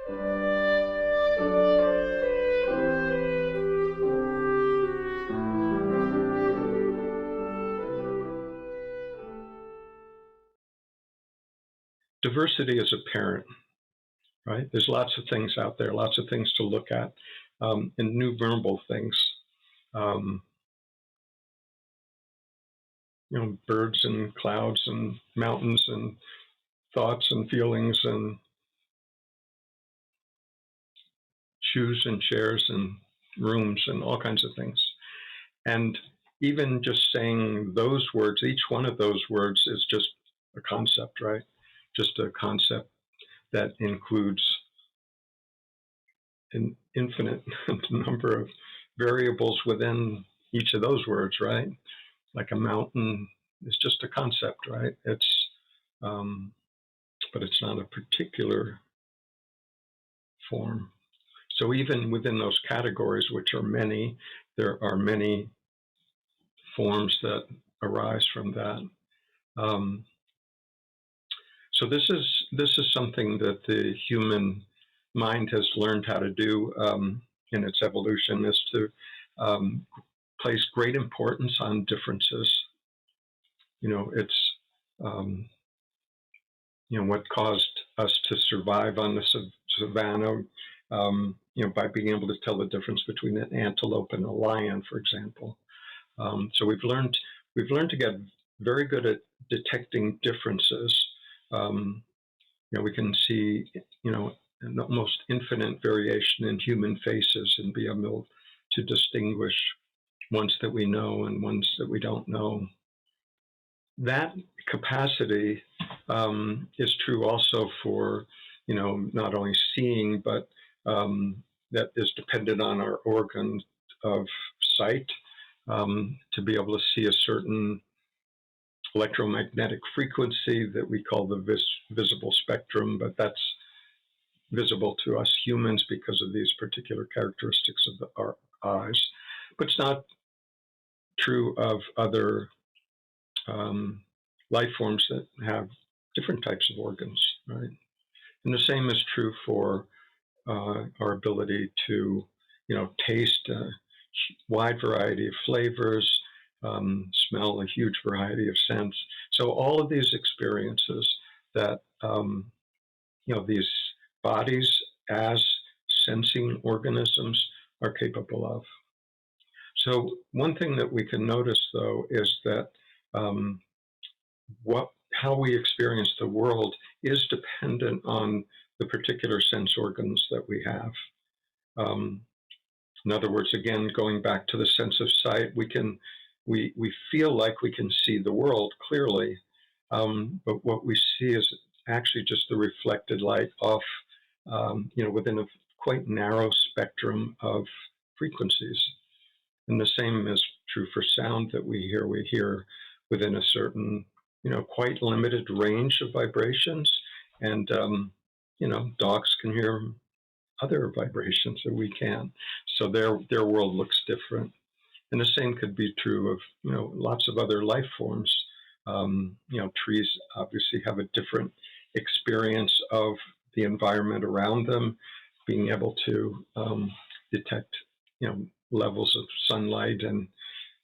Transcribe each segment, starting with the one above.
Diversity is apparent, right? There's lots of things out there, lots of things to look at, innumerable things. Birds and clouds and mountains and thoughts and feelings and shoes and chairs and rooms and all kinds of things. And even just saying those words, each one of those words is just a concept, right? Just a concept that includes an infinite number of variables within each of those words, right? Like a mountain is just a concept, right? But it's not a particular form. So even within those categories, which are many, there are many forms that arise from that. So this is something that the human mind has learned how to do in its evolution, is to place great importance on differences. It's what caused us to survive on the savannah, by being able to tell the difference between an antelope and a lion, for example. So we've learned to get very good at detecting differences. We can see, an almost infinite variation in human faces and be able to distinguish ones that we know and ones that we don't know. That capacity is true also for, not only seeing, but that is dependent on our organ of sight, to be able to see a certain electromagnetic frequency that we call the visible spectrum, but that's visible to us humans because of these particular characteristics of our eyes. But it's not true of other life forms that have different types of organs, right? And the same is true for our ability to, taste a wide variety of flavors, smell a huge variety of scents. So all of these experiences that, these bodies as sensing organisms are capable of. So one thing that we can notice, though, is that how we experience the world is dependent on the particular sense organs that we have. In other words, again, going back to the sense of sight, we feel like we can see the world clearly, but what we see is actually just the reflected light off, within a quite narrow spectrum of frequencies. And the same is true for sound that we hear. We hear within a certain, quite limited range of vibrations. And, dogs can hear other vibrations that we can. So their world looks different. And the same could be true of, lots of other life forms. Trees obviously have a different experience of the environment around them, being able to detect, levels of sunlight and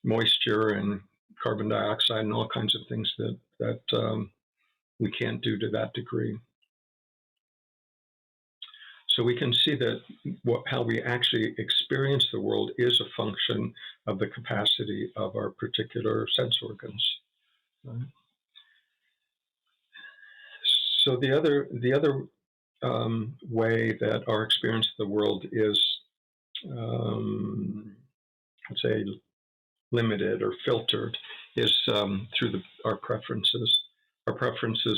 moisture and carbon dioxide and all kinds of things that we can't do to that degree. So we can see that how we actually experience the world is a function of the capacity of our particular sense organs. Right? So the other way that our experience of the world is, let's say, limited or filtered is through our preferences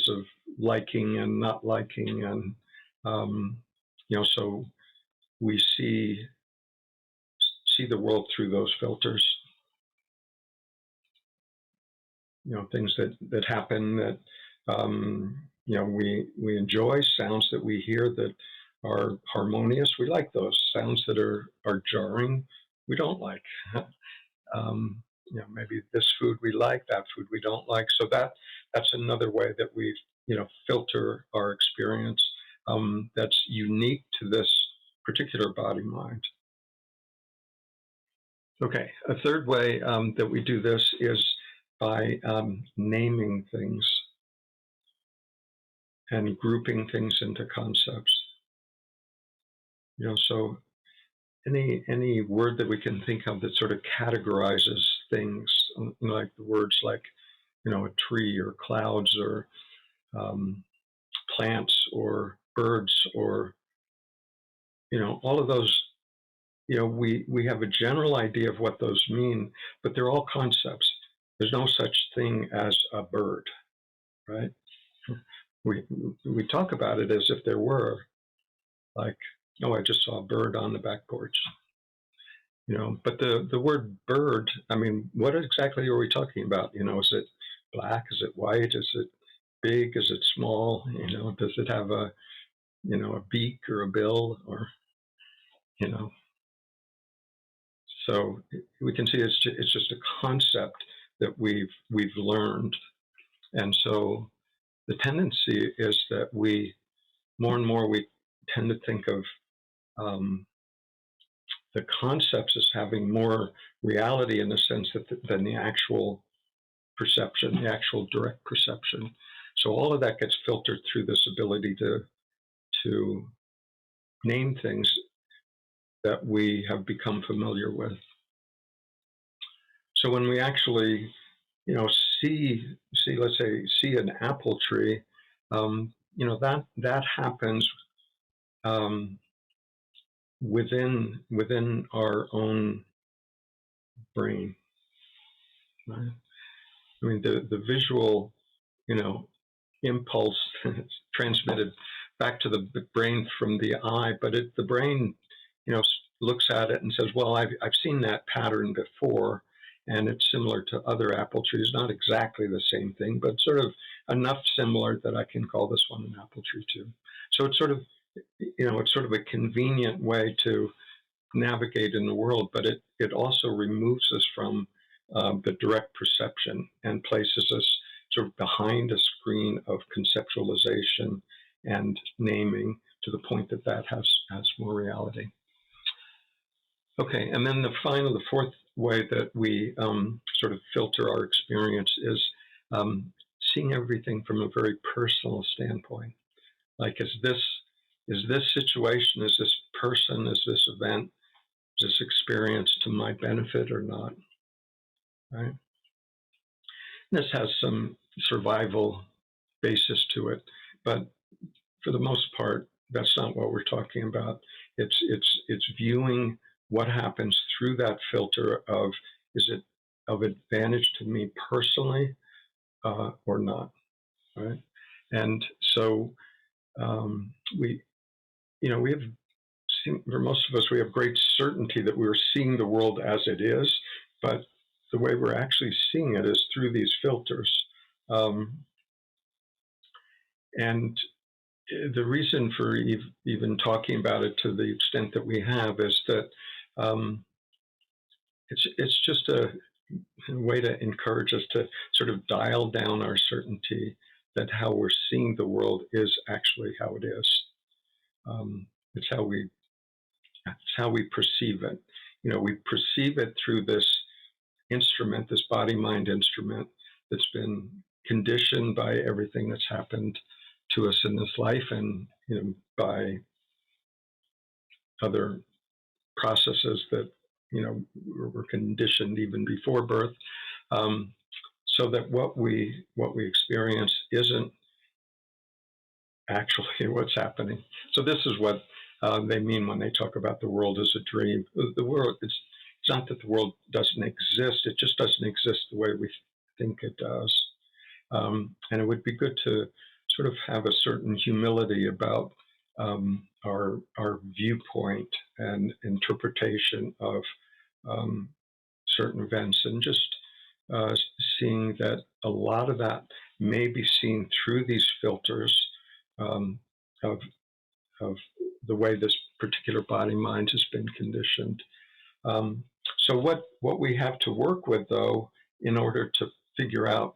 of liking and not liking, and so we see the world through those filters. Things that happen that we enjoy, sounds that we hear that are harmonious. We like those. Sounds that are jarring, we don't like. Maybe this food we like, that food we don't like. So that's another way that we filter our experience. that's unique to this particular body mind. Okay, a third way that we do this is by naming things and grouping things into concepts. So any word that we can think of that sort of categorizes things, like the words like a tree or clouds or plants or birds or all of those. We have a general idea of what those mean, but they're all concepts. There's no such thing as a bird, right? We talk about it as if there were, like, oh, I just saw a bird on the back porch. But the word bird, I mean, what exactly are we talking about? Is it black? Is it white? Is it big? Is it small? Does it have a beak or a bill, or you know? So we can see it's just a concept that we've learned, and so the tendency is that we more and more we tend to think of the concepts as having more reality in the sense than the actual perception, the actual direct perception. So all of that gets filtered through this ability to name things that we have become familiar with. So when we actually, see, let's say, see an apple tree, that happens um, within our own brain. Right? I mean, the visual, you know, impulse transmitted back to the brain from the eye, but the brain, looks at it and says, well, I've seen that pattern before, and it's similar to other apple trees. Not exactly the same thing, but sort of enough similar that I can call this one an apple tree too. So it's sort of, it's sort of a convenient way to navigate in the world, but it also removes us from the direct perception and places us sort of behind a screen of conceptualization and naming to the point that has more reality. Okay, and then the fourth way that we sort of filter our experience is seeing everything from a very personal standpoint. Like, is this situation, is this person, is this event, this experience to my benefit or not, right? And this has some survival basis to it, but for the most part, that's not what we're talking about. It's viewing what happens through that filter of, is it of advantage to me personally or not, right? And so we have, for most of us, we have great certainty that we're seeing the world as it is, but the way we're actually seeing it is through these filters. And the reason for even talking about it to the extent that we have is that it's just a way to encourage us to sort of dial down our certainty that how we're seeing the world is actually how it is. It's how we perceive it. We perceive it through this instrument, this body-mind instrument that's been conditioned by everything that's happened to us in this life, and by other processes that were conditioned even before birth, so that what we experience isn't actually what's happening. So this is what they mean when they talk about the world as a dream. The world, it's not that the world doesn't exist, it just doesn't exist the way we think it does. And it would be good to sort of have a certain humility about our viewpoint and interpretation of certain events, and just seeing that a lot of that may be seen through these filters of the way this particular body mind has been conditioned. So what we have to work with, though, in order to figure out,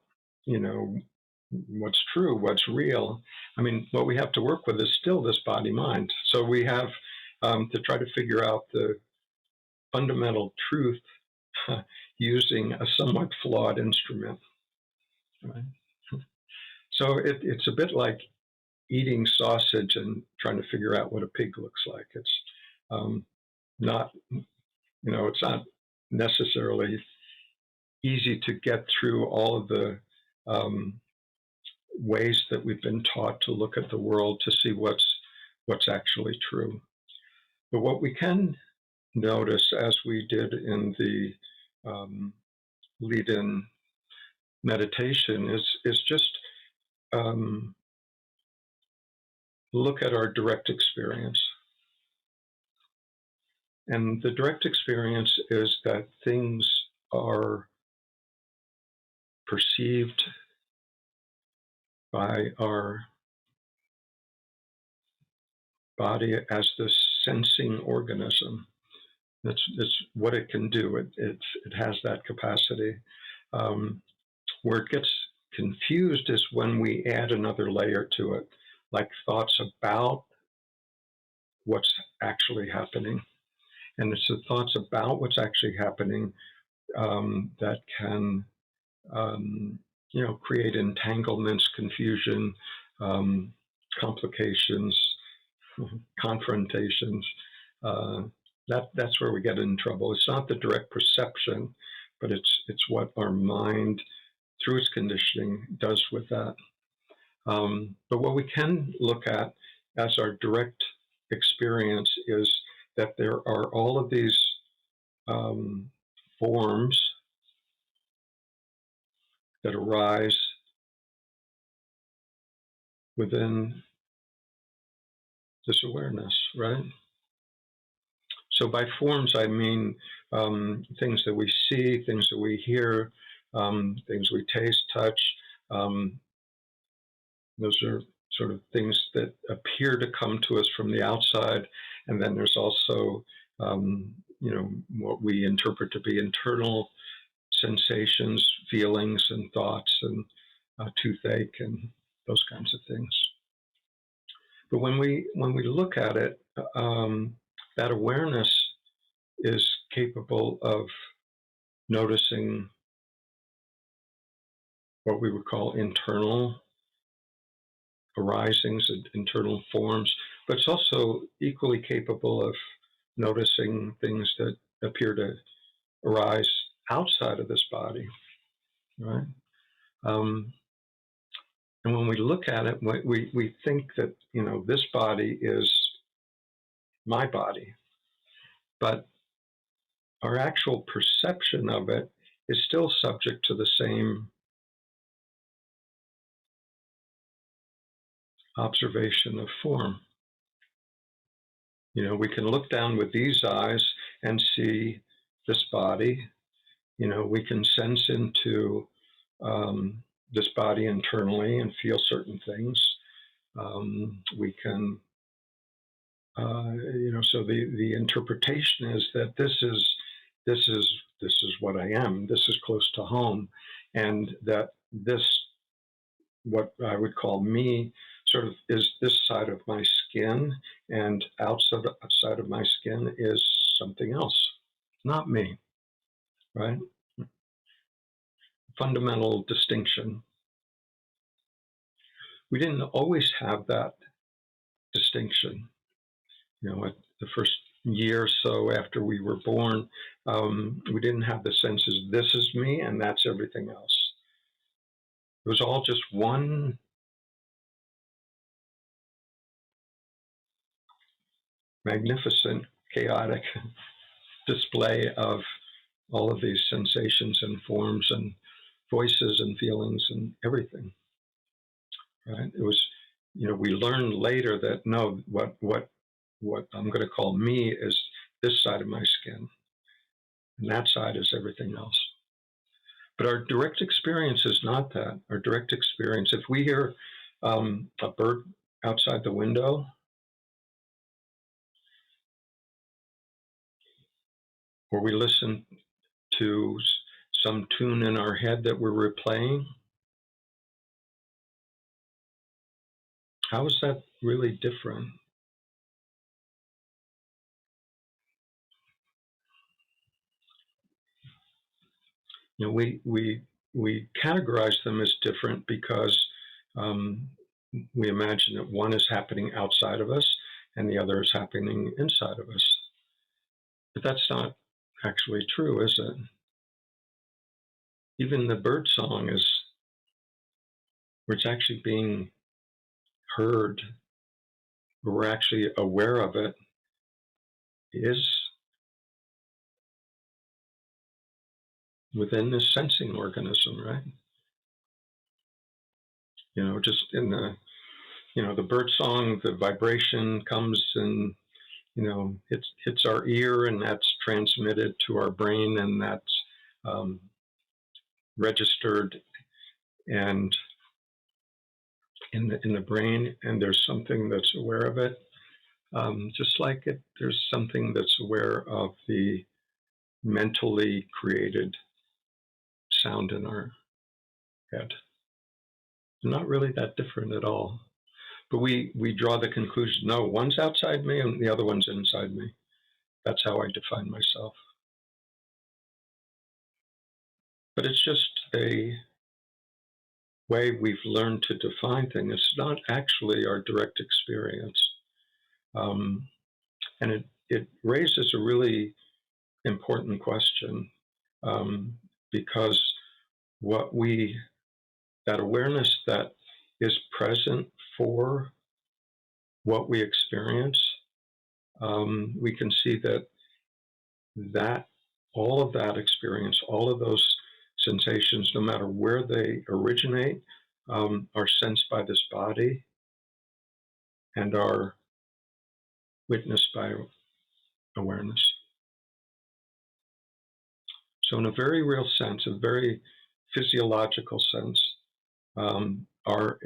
what's true, what's real. I mean, what we have to work with is still this body mind. So we have to try to figure out the fundamental truth using a somewhat flawed instrument. Right? So it's a bit like eating sausage and trying to figure out what a pig looks like. It's not, it's not necessarily easy to get through all of the um, ways that we've been taught to look at the world to see what's actually true. But what we can notice, as we did in the lead-in meditation, is just um, look at our direct experience. And the direct experience is that things are perceived by our body as this sensing organism. That's what it can do. It has that capacity. Where it gets confused is when we add another layer to it, like thoughts about what's actually happening. And it's the thoughts about what's actually happening that can, create entanglements, confusion, complications, confrontations. Uh, that's where we get in trouble. It's not the direct perception, but it's what our mind, through its conditioning, does with that. But what we can look at as our direct experience is that there are all of these forms that arise within this awareness, right? So by forms, I mean things that we see, things that we hear, things we taste, touch. Those are sort of things that appear to come to us from the outside. And then there's also, what we interpret to be internal sensations, feelings, and thoughts, and toothache, and those kinds of things. But when we look at it, that awareness is capable of noticing what we would call internal arisings and internal forms, but it's also equally capable of noticing things that appear to arise outside of this body, right? And when we look at it, we think that, this body is my body, but our actual perception of it is still subject to the same observation of form. We can look down with these eyes and see this body. We can sense into this body internally and feel certain things. We can, so the interpretation is that this is what I am. This is close to home, and that this, what I would call me, sort of is this side of my skin, and outside of my skin is something else, not me, right? Fundamental distinction. We didn't always have that distinction. At the first year or so after we were born, we didn't have the senses, this is me and that's everything else. It was all just one magnificent, chaotic display of all of these sensations and forms and voices and feelings and everything. Right? It was, we learned later that no, what I'm going to call me is this side of my skin, and that side is everything else. But our direct experience is not that. Our direct experience, if we hear a bird outside the window, or we listen to some tune in our head that we're replaying, how is that really different? You know, we categorize them as different because um, we imagine that one is happening outside of us and the other is happening inside of us. But that's not actually true, is it? Even the bird song is, where it's actually being heard, where we're actually aware of it, is within this sensing organism, right? You know, just in the, you know, the bird song, the vibration comes and, you know, hits our ear, and that's transmitted to our brain, and that's um, registered and in the brain, and there's something that's aware of it. Just like it, there's something that's aware of the mentally created sound in our head. They're not really that different at all. But we draw the conclusion, no, one's outside me and the other one's inside me. That's how I define myself. But it's just a way we've learned to define things. It's not actually our direct experience. Um, and it raises a really important question, because what we, that awareness that is present for what we experience, we can see that that all of that experience, all of those sensations, no matter where they originate, are sensed by this body and are witnessed by awareness. So, in a very real sense, a very physiological sense, our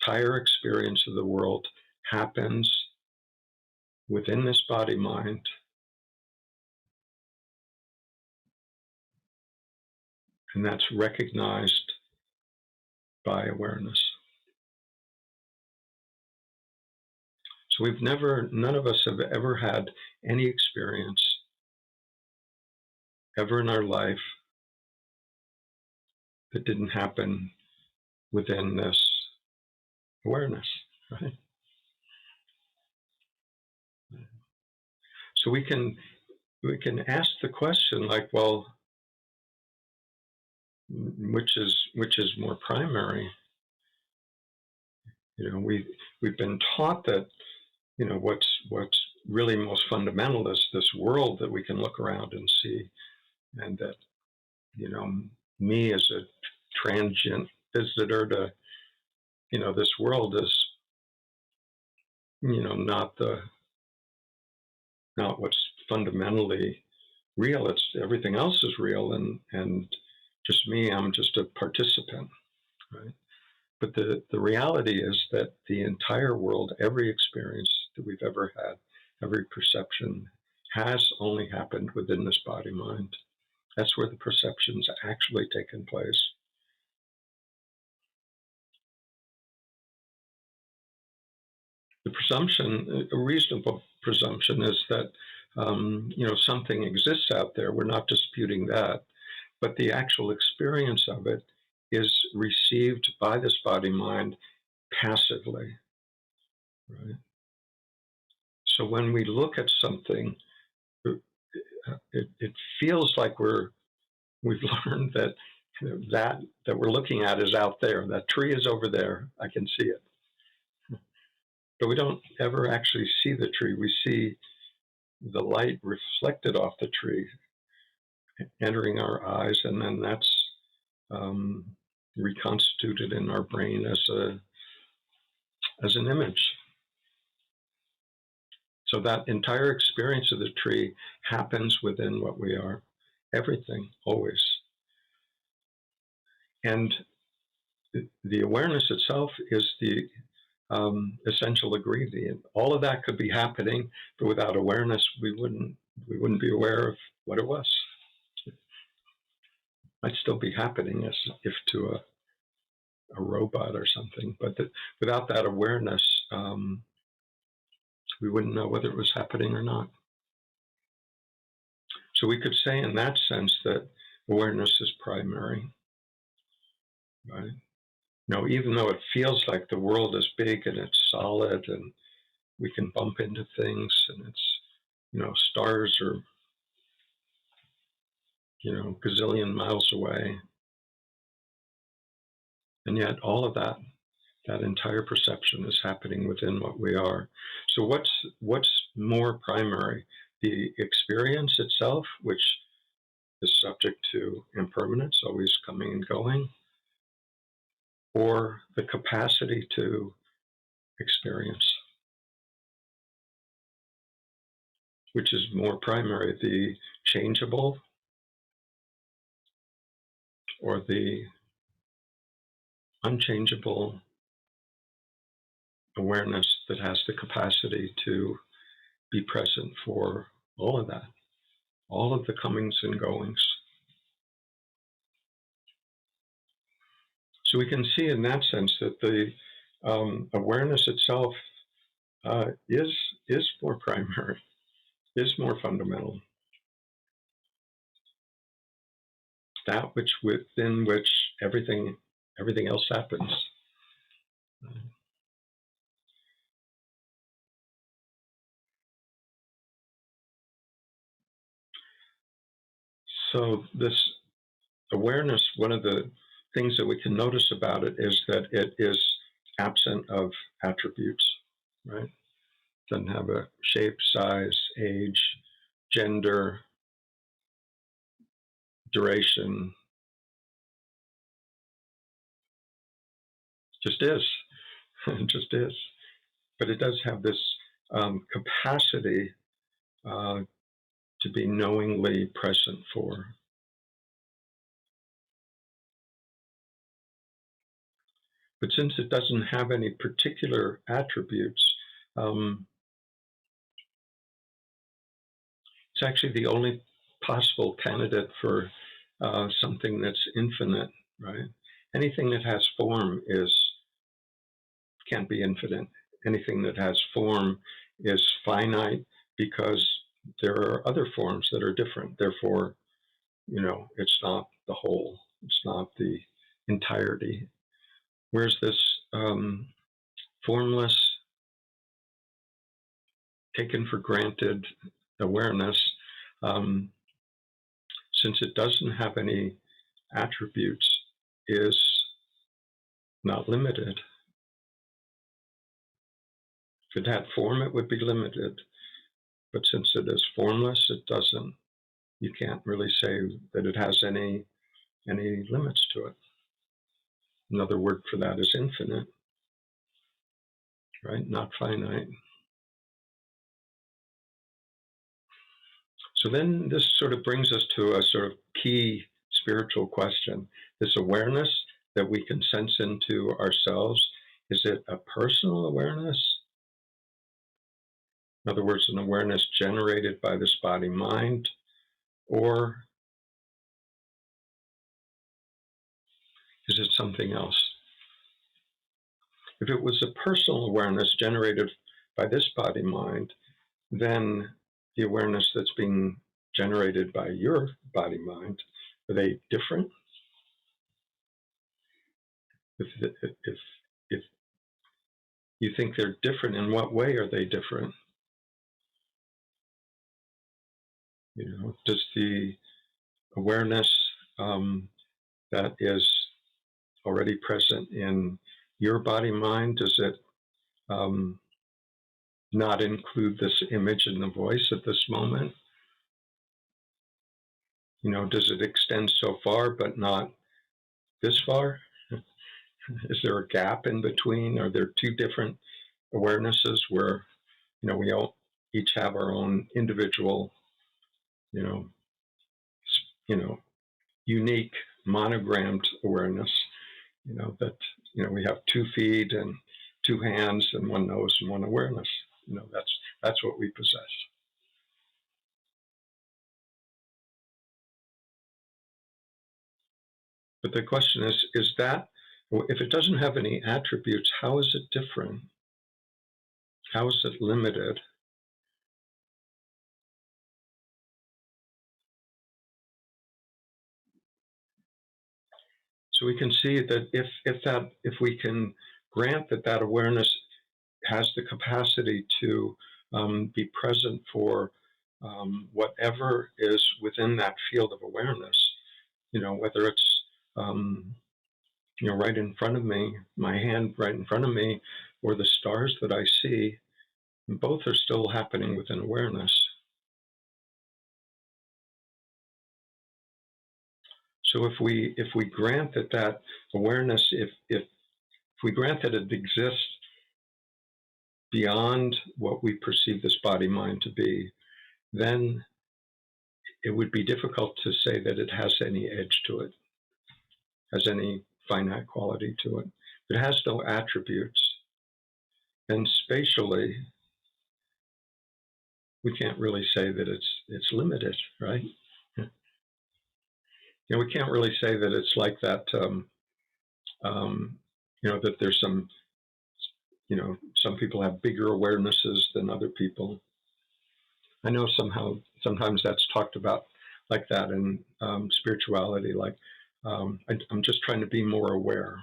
entire experience of the world happens within this body mind, and that's recognized by awareness. So none of us have ever had any experience ever in our life that didn't happen within this awareness, right? So we can ask the question like, well, which is more primary? You know, we've been taught that, you know, what's really most fundamental is this world that we can look around and see, and that, you know, me as a transient visitor to, you know, this world is, you know, not what's fundamentally real. It's everything else is real, and just me, I'm just a participant, right? But the reality is that the entire world, every experience that we've ever had, every perception has only happened within this body mind. That's where the perception's actually taken place. The presumption, a reasonable presumption, is that you know, something exists out there. We're not disputing that, but the actual experience of it is received by this body mind passively, right? So when we look at something, it feels like we've learned that, you know, that we're looking at is out there. That tree is over there. I can see it, but we don't ever actually see the tree. We see the light reflected off the tree entering our eyes, and then that's um, reconstituted in our brain as an image. So that entire experience of the tree happens within what we are, everything, always. And the awareness itself is the essential ingredient. All of that could be happening, but without awareness, we wouldn't be aware of what it was. It might still be happening as if to a robot or something, but without that awareness, we wouldn't know whether it was happening or not. So we could say in that sense that awareness is primary, right? Even though it feels like the world is big and it's solid and we can bump into things and it's, stars are, gazillion miles away. And yet all of that entire perception is happening within what we are. So what's more primary? The experience itself, which is subject to impermanence, always coming and going, or the capacity to experience? Which is more primary, the changeable or the unchangeable awareness that has the capacity to be present for all of that, all of the comings and goings? So we can see in that sense that the awareness itself is more primary, is more fundamental. That which within which everything else happens. So this awareness, one of the things that we can notice about it is that it is absent of attributes, right? Doesn't have a shape, size, age, gender, duration. Just is. It just is. But it does have this capacity to be knowingly present for. But since it doesn't have any particular attributes, it's actually the only possible candidate for something that's infinite, right? Anything that has form can't be infinite. Anything that has form is finite because there are other forms that are different. Therefore, it's not the whole. It's not the entirety. Whereas this formless, taken for granted awareness, since it doesn't have any attributes, is not limited. If it had form, it would be limited. But since it is formless, you can't really say that it has any limits to it. Another word for that is infinite, right? Not finite. So then this sort of brings us to a sort of key spiritual question. This awareness that we can sense into ourselves, is it a personal awareness? In other words, an awareness generated by this body-mind, or is it something else? If it was a personal awareness generated by this body-mind, then the awareness that's being generated by your body-mind, are they different? If you think they're different, in what way are they different? Does the awareness that is already present in your body-mind, does it not include this image and the voice at this moment? Does it extend so far but not this far? Is there a gap in between? Are there two different awarenesses where we all each have our own individual, you know, unique monogrammed awareness? That we have 2 feet and 2 hands and 1 nose and 1 awareness. That's what we possess. But the question is that if it doesn't have any attributes, how is it different? How is it limited? So we can see that if we can grant that awareness has the capacity to be present for whatever is within that field of awareness, whether it's right in front of me, my hand right in front of me, or the stars that I see, both are still happening within awareness. So if we grant that awareness, if we grant that it exists beyond what we perceive this body mind to be, then it would be difficult to say that it has any edge to it, has any finite quality to it. It has no attributes. And spatially, we can't really say that it's limited, right? We can't really say that it's like that. That there's some people have bigger awarenesses than other people. I know sometimes that's talked about like that in spirituality, like I'm just trying to be more aware.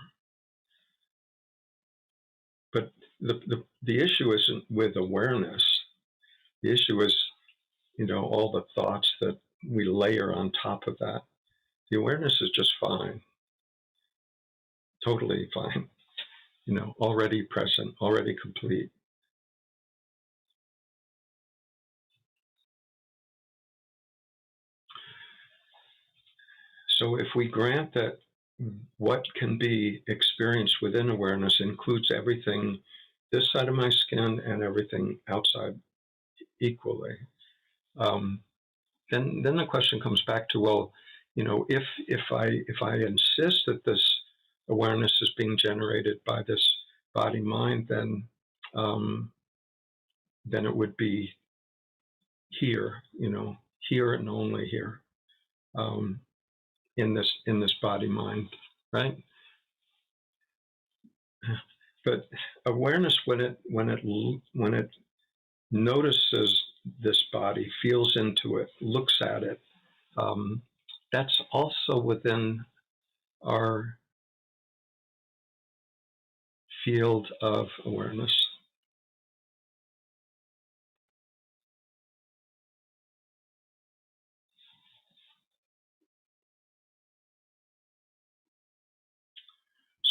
But the issue isn't with awareness. The issue is, all the thoughts that we layer on top of that. The awareness is just fine, totally fine, already present, already complete. So if we grant that what can be experienced within awareness includes everything this side of my skin and everything outside equally, then the question comes back to, well, if I insist that this awareness is being generated by this body mind, then it would be here, here and only here, in this body mind, right? But awareness, when it notices this body, feels into it, looks at it, that's also within our field of awareness.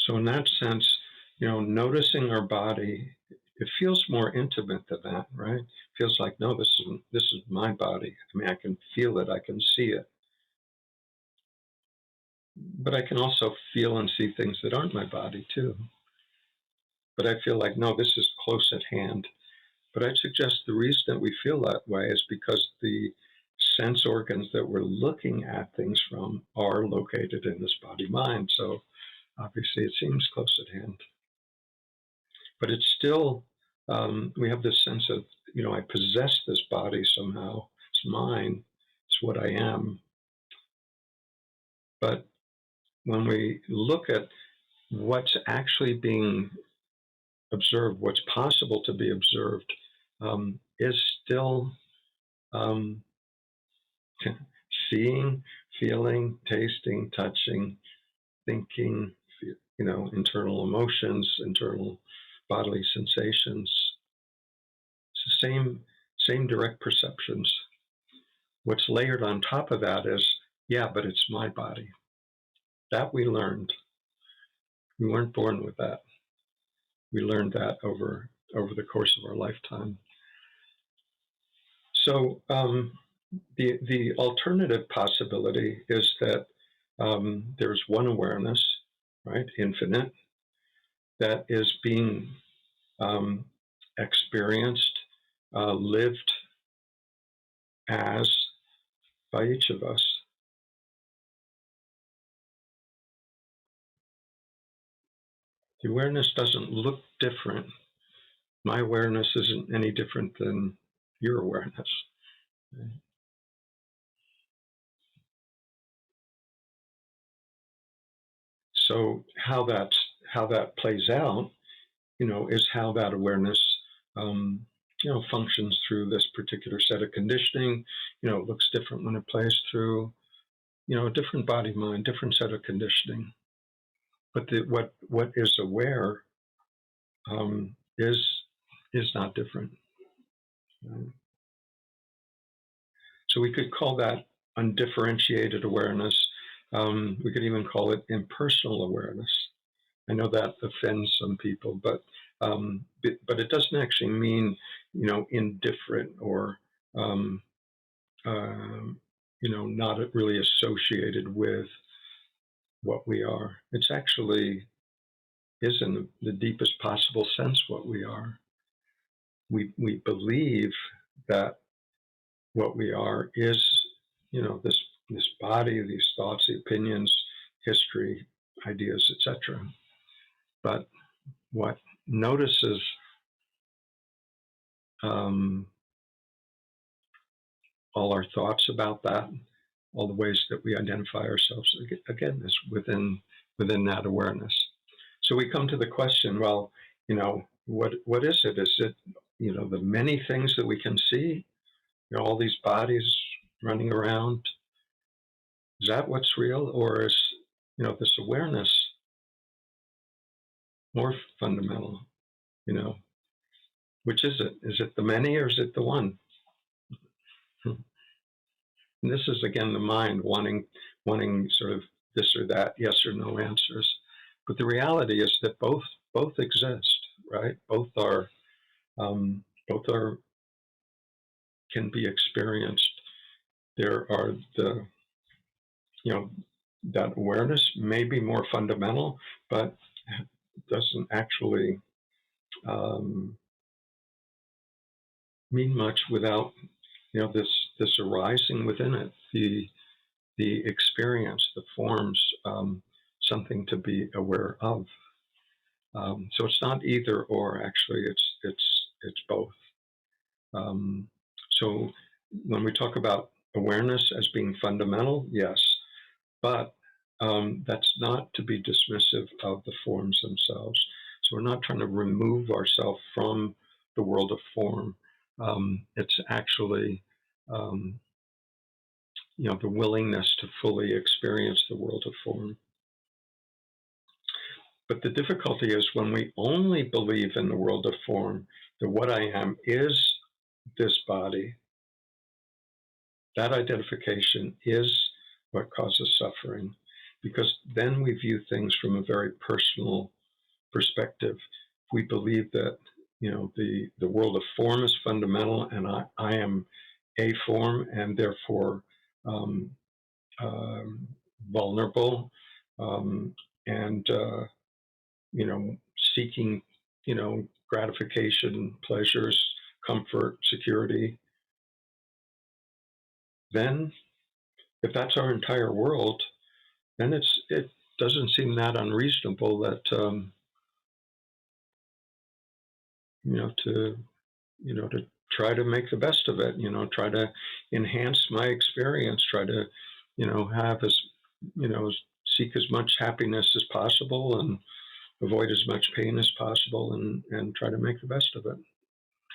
So in that sense, noticing our body, it feels more intimate than that, right? It feels like, no, this is my body. I mean, I can feel it, I can see it. But I can also feel and see things that aren't my body too. But I feel like, no, this is close at hand. But I'd suggest the reason that we feel that way is because the sense organs that we're looking at things from are located in this body mind. So obviously it seems close at hand. But it's still, we have this sense of, I possess this body somehow. It's mine. It's what I am. But when we look at what's actually being observed, what's possible to be observed, is still seeing, feeling, tasting, touching, thinking, internal emotions, internal bodily sensations. It's the same direct perceptions. What's layered on top of that is, yeah, but it's my body. That we learned. We weren't born with that. We learned that over the course of our lifetime. So the alternative possibility is that there's one awareness, right, infinite, that is being experienced, lived as by each of us. The awareness doesn't look different. My awareness isn't any different than your awareness. So how that plays out, is how that awareness um, functions through this particular set of conditioning. It looks different when it plays through, a different body mind, different set of conditioning. But what is aware is not different. So we could call that undifferentiated awareness. We could even call it impersonal awareness. I know that offends some people, but it doesn't actually mean, indifferent or, um, not really associated with what we are. It's actually is in the deepest possible sense what we are. We believe that what we are is, this body, these thoughts, the opinions, history, ideas, etc. But what notices um, all our thoughts about that, all the ways that we identify ourselves, again, is within that awareness. So we come to the question, well, what is it? Is it, the many things that we can see, all these bodies running around? Is that what's real, or is, this awareness more fundamental? You know, which is it? Is it the many, or is it the one? And this is again the mind wanting sort of this or that, yes or no answers. But the reality is that both exist, right? Both are can be experienced. There are the that awareness may be more fundamental, but doesn't actually um, mean much without this arising within it. The experience, the forms, something to be aware of. So it's not either or. Actually, it's both. Um, so when we talk about awareness as being fundamental, yes, but that's not to be dismissive of the forms themselves. So we're not trying to remove ourselves from the world of form. It's actually um, the willingness to fully experience the world of form. But the difficulty is when we only believe in the world of form, that what I am is this body, that identification is what causes suffering, because then we view things from a very personal perspective. We believe that the world of form is fundamental, and I am a form, and therefore um, um, vulnerable, and seeking gratification, pleasures, comfort, security. Then, if that's our entire world, then it doesn't seem that unreasonable that to to try to make the best of it. Try to enhance my experience. Try to have as seek as much happiness as possible and avoid as much pain as possible, and try to make the best of it.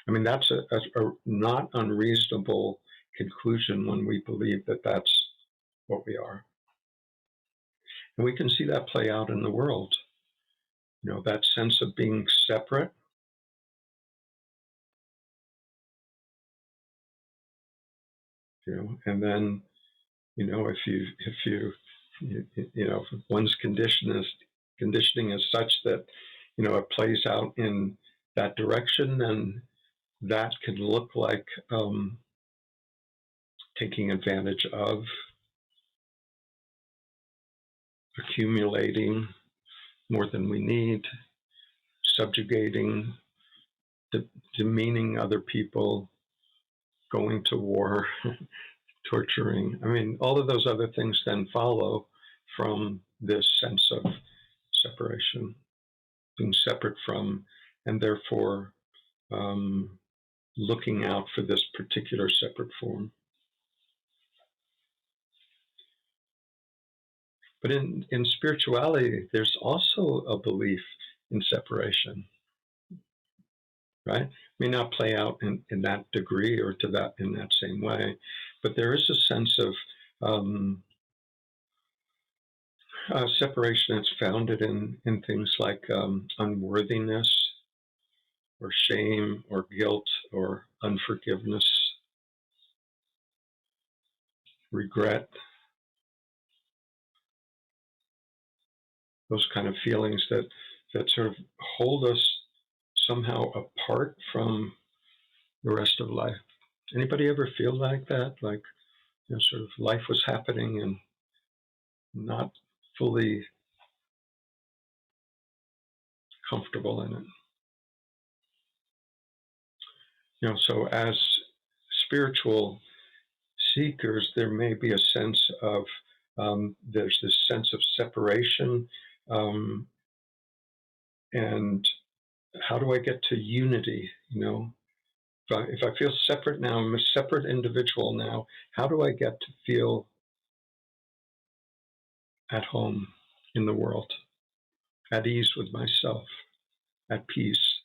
I mean, that's a not unreasonable conclusion when we believe that that's what we are. And we can see that play out in the world. That sense of being separate, and then, if one's conditioning is such that, it plays out in that direction, then that can look like taking advantage of, accumulating more than we need, subjugating, demeaning other people, going to war, torturing. I mean, all of those other things then follow from this sense of separation, being separate from, and therefore looking out for this particular separate form. But in spirituality, there's also a belief in separation. right? May not play out in that degree or to that in that same way, but there is a sense of separation that's founded in things like unworthiness or shame or guilt or unforgiveness, regret, those kind of feelings that sort of hold us somehow apart from the rest of life. Anybody ever feel like that? Like, sort of life was happening and not fully comfortable in it. So as spiritual seekers, there may be a sense of there's this sense of separation, and how do I get to unity? If I feel separate now, I'm a separate individual now. How do I get to feel at home in the world, at ease with myself, at peace?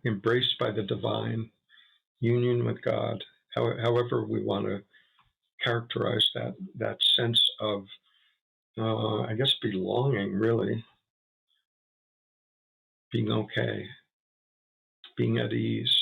Embraced by the divine, union with God. However we want to characterize that sense of, I guess, belonging, really, being okay, being at ease.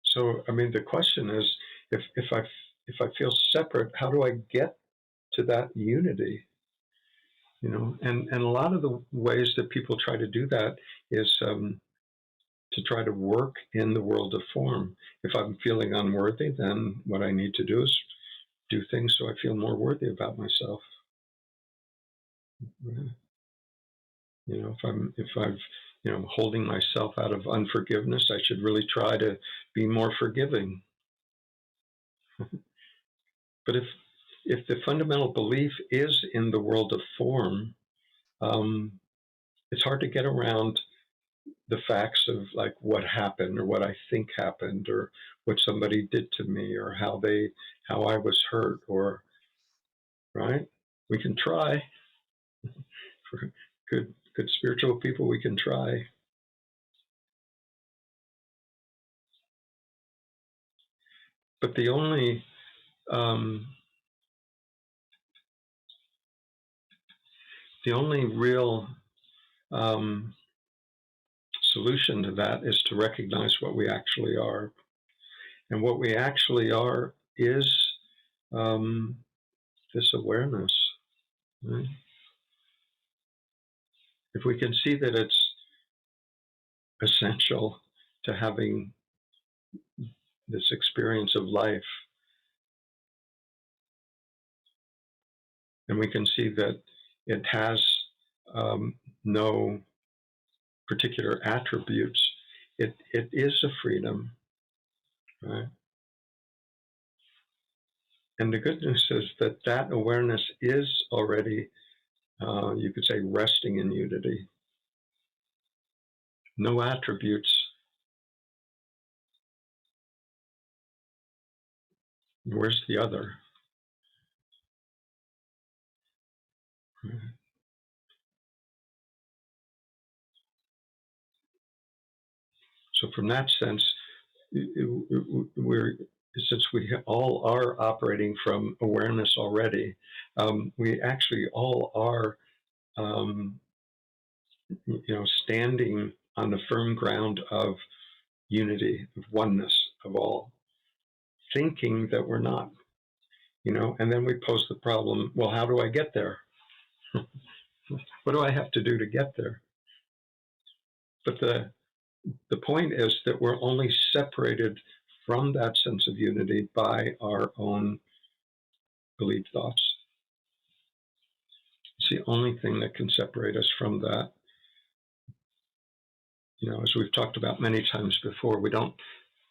So, I mean, the question is, if I feel separate, how do I get to that unity? And a lot of the ways that people try to do that is to try to work in the world of form. If I'm feeling unworthy, then what I need to do is do things so I feel more worthy about myself. If I'm holding myself out of unforgiveness, I should really try to be more forgiving. But if the fundamental belief is in the world of form, it's hard to get around the facts of like what happened or what I think happened or what somebody did to me or how I was hurt, or right. We can try. For good spiritual people, we can try. But um, the only real solution to that is to recognize what we actually are. And what we actually are is this awareness. Right? If we can see that it's essential to having this experience of life, and we can see that it has no particular attributes, it is a freedom, right? And the good news is that awareness is already, you could say, resting in unity. No attributes. Where's the other? So from that sense, we're since we all are operating from awareness already, we actually all are, standing on the firm ground of unity, of oneness, of all, thinking that we're not, and then we pose the problem, well, how do I get there? What do I have to do to get there? But the point is that we're only separated from that sense of unity by our own belief thoughts. It's the only thing that can separate us from that. As we've talked about many times before, we don't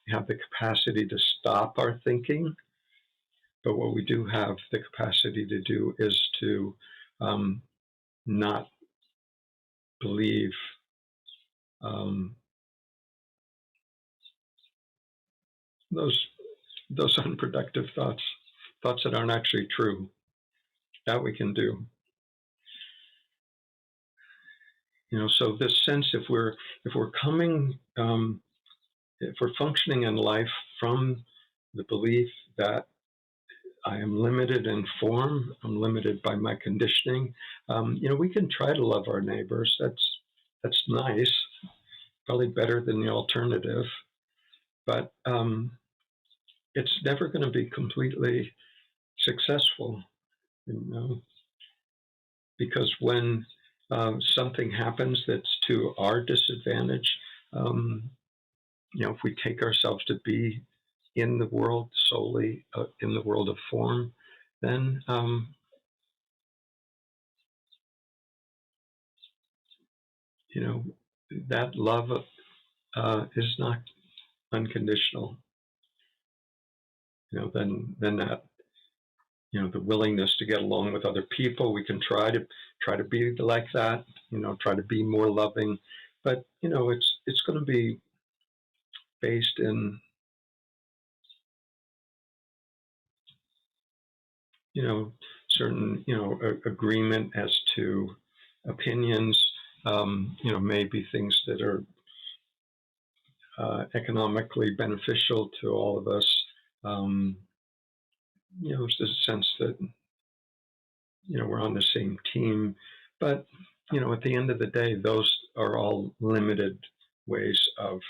have the capacity to stop our thinking, but what we do have the capacity to do is to not believe those those unproductive thoughts, thoughts that aren't actually true. That we can do. So this sense, if we're coming, if we're functioning in life from the belief that I am limited in form, I'm limited by my conditioning, we can try to love our neighbors. That's nice, probably better than the alternative, but it's never going to be completely successful, because when something happens that's to our disadvantage, if we take ourselves to be in the world solely, in the world of form, then that love is not unconditional. Then that, the willingness to get along with other people, we can try to be like that, try to be more loving, but it's going to be based in certain agreement as to opinions, maybe things that are economically beneficial to all of us. There's a sense that we're on the same team, but at the end of the day, those are all limited ways of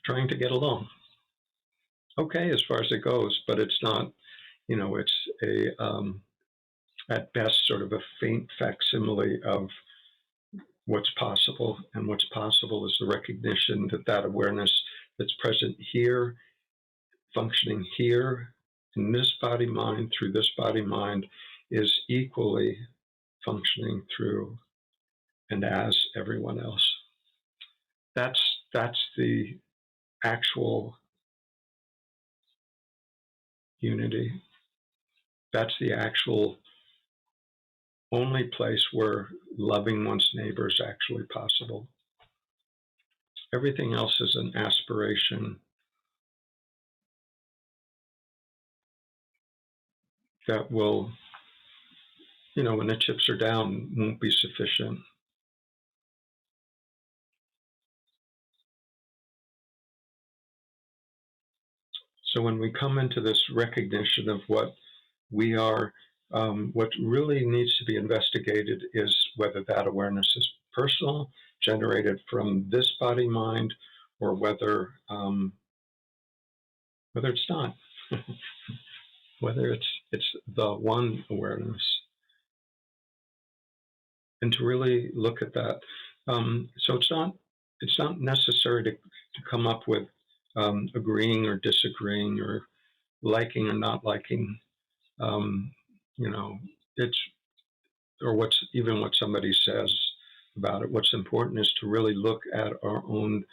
trying to get along. Okay, as far as it goes, but it's not. It's a at best sort of a faint facsimile of what's possible, and what's possible is the recognition that awareness that's present here, functioning here, in this body mind, through this body mind, is equally functioning through and as everyone else. That's the actual unity. That's the actual only place where loving one's neighbor is actually possible. Everything else is an aspiration that will, when the chips are down, won't be sufficient. So when we come into this recognition of what we are, what really needs to be investigated is whether that awareness is personal, generated from this body mind, or whether it's not, whether it's the one awareness, and to really look at that. So it's not necessary to come up with agreeing or disagreeing or liking or not liking. It's or what somebody says about it. What's important is to really look at our own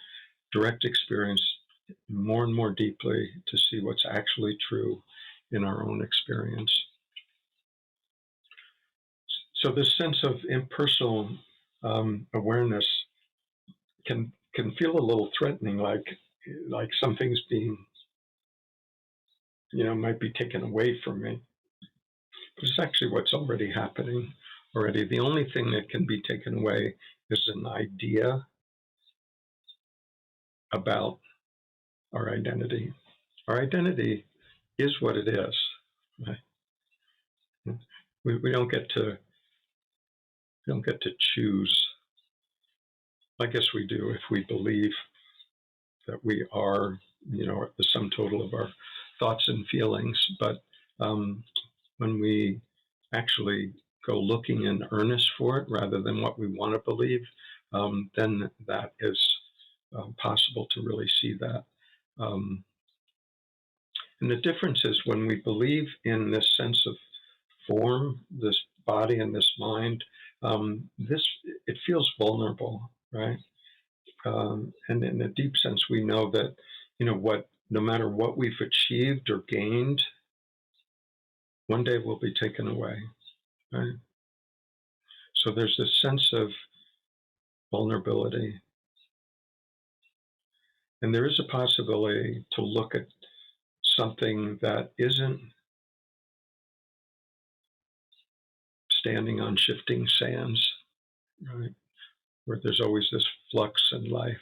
direct experience more and more deeply to see what's actually true in our own experience. So this sense of impersonal awareness can feel a little threatening, like something's being, might be taken away from me. But it's actually what's already happening already. The only thing that can be taken away is an idea about our identity. Our identity is what it is. Right? We don't get to choose. I guess we do if we believe that we are, the sum total of our thoughts and feelings. But when we actually go looking in earnest for it rather than what we want to believe, then that is possible to really see that. And the difference is when we believe in this sense of form, this body and this mind, it feels vulnerable, right? And in a deep sense, we know that, no matter what we've achieved or gained, one day will be taken away, right? So there's this sense of vulnerability. And there is a possibility to look at something that isn't standing on shifting sands, right? Where there's always this flux in life.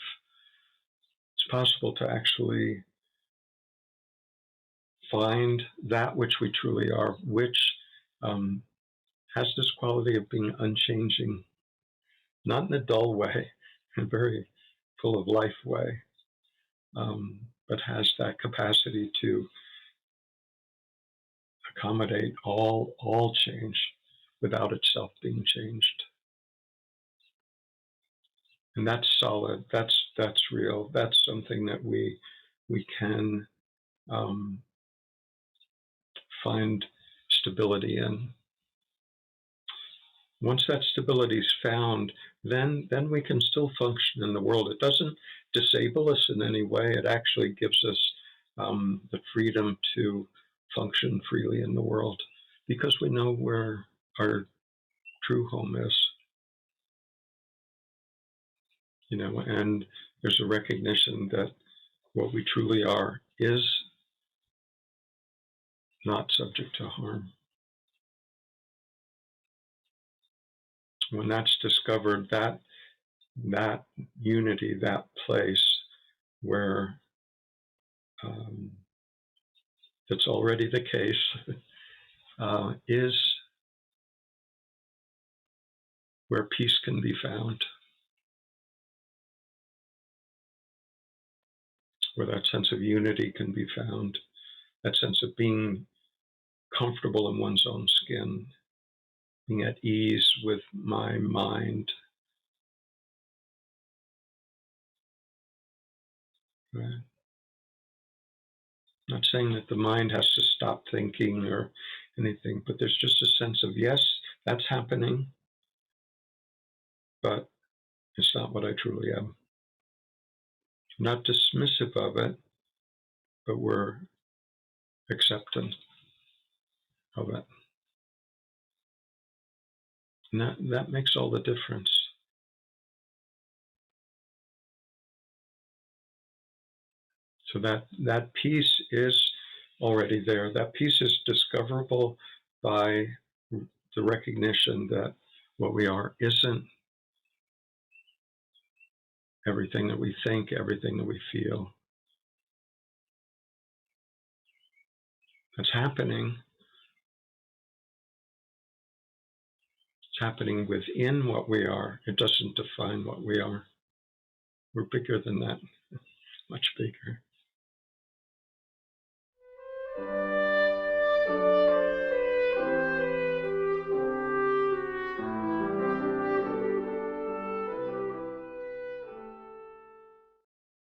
It's possible to actually find that which we truly are, which um, has this quality of being unchanging, not in a dull way, in a very full of life way, but has that capacity to accommodate all change without itself being changed. And that's solid. That's real. That's something that we can um, find stability in. Once that stability is found, then we can still function in the world. It doesn't disable us in any way. It actually gives us the freedom to function freely in the world because we know where our true home is, and there's a recognition that what we truly are is not subject to harm. When that's discovered, that unity, that place where that's already the case, is where peace can be found, where that sense of unity can be found, that sense of being comfortable in one's own skin, being at ease with my mind. Right? Not saying that the mind has to stop thinking or anything, but there's just a sense of, yes, that's happening, but it's not what I truly am. Not dismissive of it, but we're acceptant of it. And that makes all the difference. So that peace is already there. That peace is discoverable by the recognition that what we are isn't everything that we think, everything that we feel. It's happening. It's happening within what we are. It doesn't define what we are. We're bigger than that, much bigger.